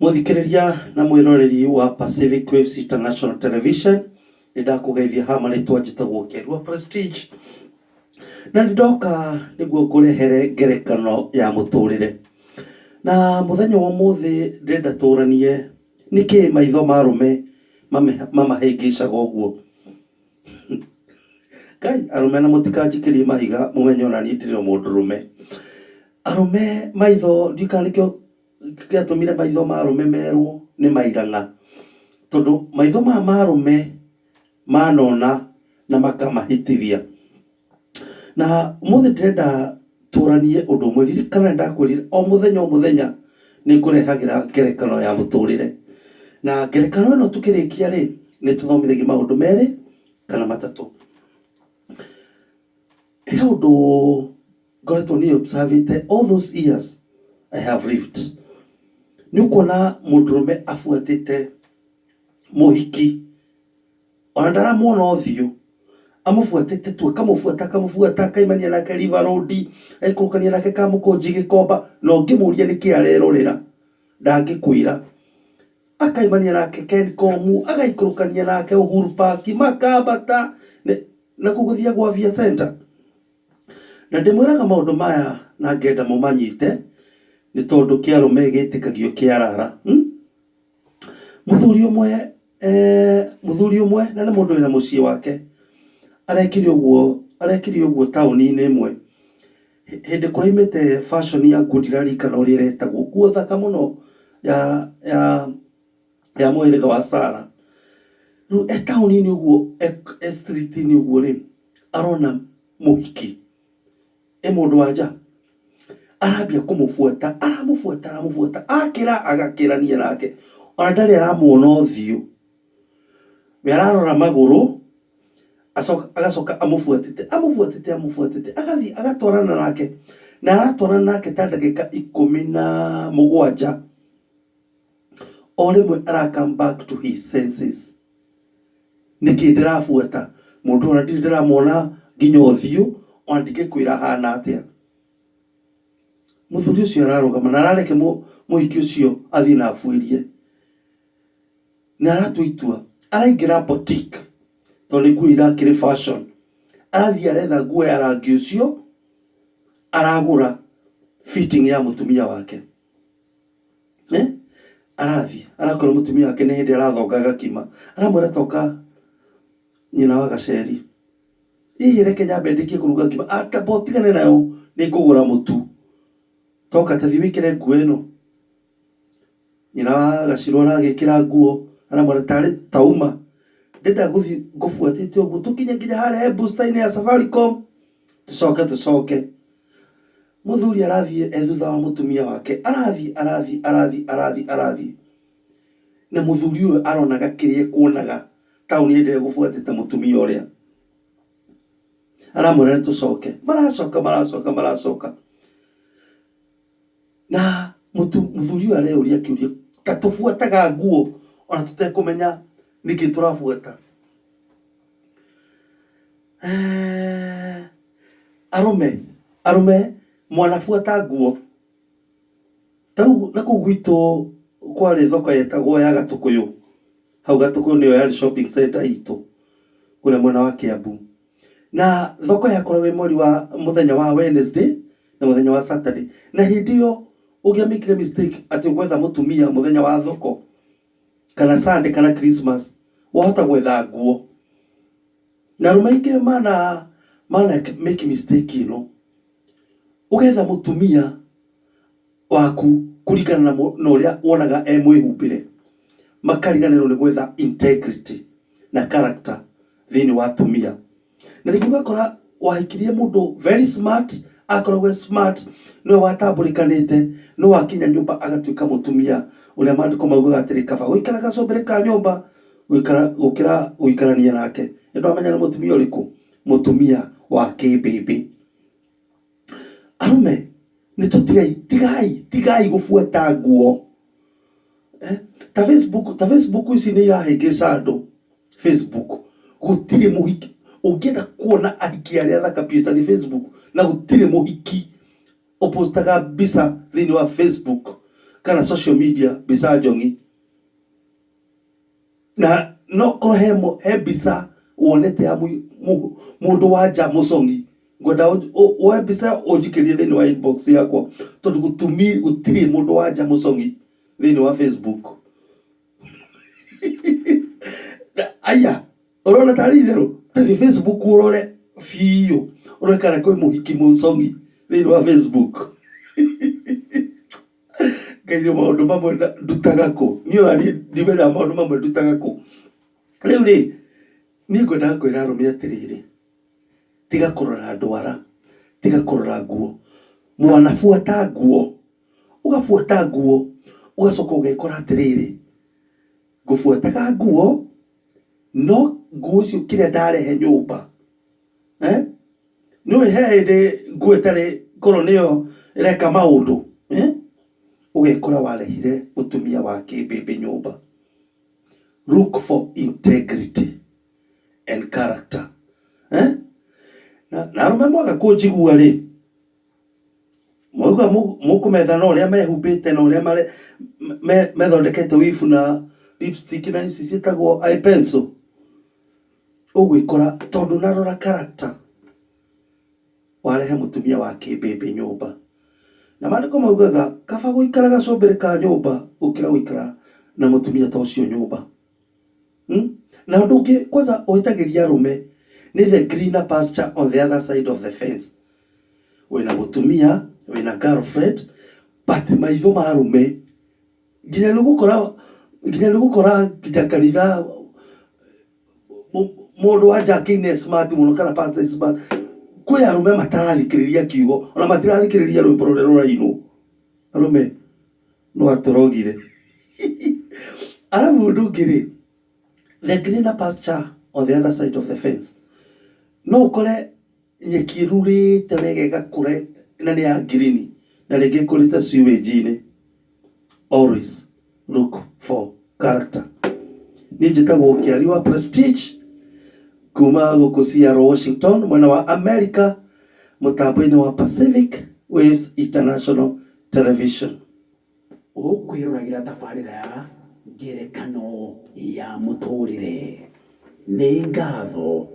Muthikiriria na mwiroreri wa Pacific Waves International Television, ndakugeithia hama ritwa njitagwo Kerua Prestige, na ndoka niguo ngurehere ngerekano ya muturire. Na muthenya wa muthi ndenda turanie niki maitho marume mamahingicaga uguo. Kai arume na mutikanjikirie mahiga mumenye ona ni ndire mundurume. Arume maitho ndikanikio giatumire maitho marume merwo ni mairanga, tondu maitho marume manona na makamahitithia. Na muthi ndenda turanie undu umwe ririkana ndakwirire o muthenya ni ngurehagira ngerekano ya muturire. Na ngerekano ino tukirikia ri ni tuthomithagia maundu meri kana matatu. He undu ngoretwo ni observing all those years I have lived. Ni ukuona mundurume afuatite muhiki, ona ndaramwona uthio, amufuatite tu, kamufuata kaimania nake River Road, aikurukania nake Kamukunji Gikomba, no ngimuria niki arerorera ndangikwira. Akaimania nake Kencom, agaikurukania nake Uhuru Park, makambata na kuguthia gwa Via Center. Na ndimwiraga maundu maya na ngenda mumanyite ni tondu kiarume gitikagio kiarara. Muthuri umwe na ni mundu wina mucii wake arekire uguo tauni-ini imwe hindi kuraimite fashion ya nguo ndirarikana uria iretagwo, nguo thaka muno ya muhiriga wa Sara. Riu tauni-ini uguo street-ini uguo ri arona muhiki mundu wanja arambia kumufuata, aramufuata akira agakirania nake, ona ndari aramuona uthio, we ararora maguru, agacoka amufuatite agathi agatwarana nake, na aratwarana nake ta ndagika 17 o rimwe ara come back to his senses. Niki ndirafuata mundu ona ndiramuona nginya uthio, ona ndingikwira hana atia. Muthuri ucio ararugama na arareke muhiki ucio athi na afuirie, na aratuitua araingira boutique tondu nguo irakiri fashion, arathi aretha nguo ya rangi ucio, aragura fitting ya mutumia wake. Arathi arakora mutumia wake ni hindi arathonga gakima, aramwira toka nyina wa Gaceri, hihi reke nyambe ndikie kuruga ngima. Atabotigane nayo ni ngugura mutu, toka tathi wikire nguo ino. Nyina wa Gaciru aragikira nguo, aramwira tari tauma, ndenda guthi ngufuatite uguo tukinye nginya haria booster-ini ya Safaricom, tucoke. Muthuri arathi thutha wa mutumia wake, arathi na muthuri uyu aronaga kirie kuonaga tauni ndire gufuatite mutumia uria. Aramwira tucoke, maracoka na muthuri uyu areuria kiuria, tatufuataga nguo ona tutekumenya niki turafuata. Arume mwanafuata nguo. Tau na kuu gwitu kwari thoko yetagwo ya Gatukuyu, hau Gatukuyu niyo yari shopping center itu kule mwena wa Kiambu. Na thoko yakoragwo mweri wa muthenya wa Wednesday na muthenya wa Saturday, na hindi iyo ugiamikire mistake ati gwetha mutumia muthenya wa thoko kana Sunday kana Christmas, wahota gwetha nguo. Na rumaike mana make mistake ino, ugetha mutumia waku kurigana na uria wonaga mwihumbire, makariganirwo ni gwetha integrity na character thini wa tumia. Na ringi ugakora wahikirie mundu very smart, akoragwo smart, no watambulikanite, no wakinya nyumba agatuika mutumia uria mandiko maugaga atiri kaba uikara gacombere ka nyumba uikarania nake. Ndo amenya na mutumia uriku, mutumia wa kibibi. Arume ni tigai gufuata nguo. Ta Facebook ici ni irahingica andu. Facebook gutire muhiki, ungienda kuona ahiki aria thaka pita ni Facebook, na gutire muhiki opostaga bisa thini wa Facebook kana social media bisa jongi na no koro he bisa wonete ya mundu wanja musongi ngoda o bisa ojikirie thini wa inbox yakwa tondu gutiri mundu wanja musongi thini wa Facebook. Aya urona tari theru tathi Facebook urore fiyo urekana kwi muhiki musongi thini wa Facebook. Kairo maundu mamwe ndutaga ku ni urari ndimenya maundu mamwe ndutaga ku riu ri ni ngwenda kwira arume atiriri tiga kurora ndwara tiga kurora nguo mwanafuata nguo ugafuata nguo ugacoka ugekora atiriri ngufuataga nguo no nguo cio kiria ndarehe nyumba no hende nguo itari koro niyo ireka maundu ugekora warehire mutumia wa kibebe nyumba. Look for integrity and character. Na arume mwaga kunjigua ri mwauga mukumetha no uria mehumbite no uria methondekete wifu na lipstick na ici cietagwo eye pencil ugwikora tondu narora character warehe mutumia wa kibebe nyumba. Na maandiko maugaga kaba guikara gacombere ka nyumba ukira guikara na mutumia ta ucio nyumba. Na undu ungi kwanza uhitagiria arume ni the greener pasture on the other side of the fence. Wina mutumia wina girlfriend but maitho ma arume nginya ni gukora kanitha mundu wanja kine smart muno kana pastor smart kwi arume matarathikiriria kiugo ona matirathikiriria rwimbo ruria rurainwo arume no atorogire. Aramu ndungiri the greener pasture on the other side of the fence no ukore nyeki rurite wegega kure na ni ya green na rege kurita sewage ni. Always look for character. Ni njitagwo Kiari wa Prestige kuma guku Seattle Washington mwena wa America mutambo-ini wa Pacific Waves International Television. Ukwiruragira tabarira ya ngerekano ya muturire ni ngatho